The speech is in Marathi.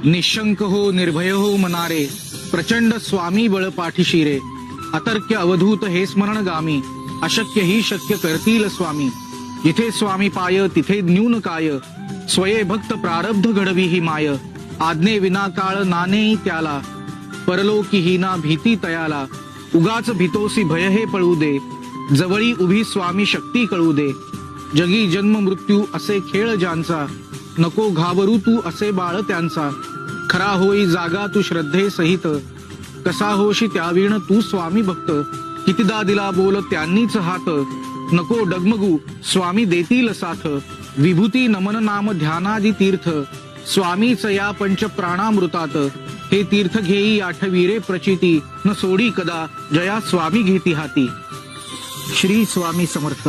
निशंक हो निर्भय हो मनारे, प्रचंड स्वामी बळ पाठीशी रे. अतर्क्य अवधूत हे स्मरणगामी, अशक्य ही शक्य करतील स्वामी. जिथे स्वामी पाय तिथे न्यून काय, स्वये भक्त प्रारब्ध घडवी ही माय. आज्ञे विना काळ नाने त्याला, परलोकी ही ना भीती तयाला. उगाच भीतोसी भय हे पळू दे, जवळी उभी स्वामी शक्ती कळू दे. जगी जन्म मृत्यू असे खेळ ज्यांचा, नको घाबरू तू असे बाळ त्यांचा. खरा होई जागा तू श्रद्धे सहित, कसा होशी त्याविण तू स्वामी भक्त. कितीदा दिला बोल त्यांनीच हात, नको डगमगू स्वामी देतील साथ. विभूती नमन नाम ध्यानादी तीर्थ, स्वामीच या पंच प्राणामृतात. हे तीर्थ घेई आठवी रे प्रचिती, न सोडी कदा जया स्वामी घेती हाती. श्री स्वामी समर्थ.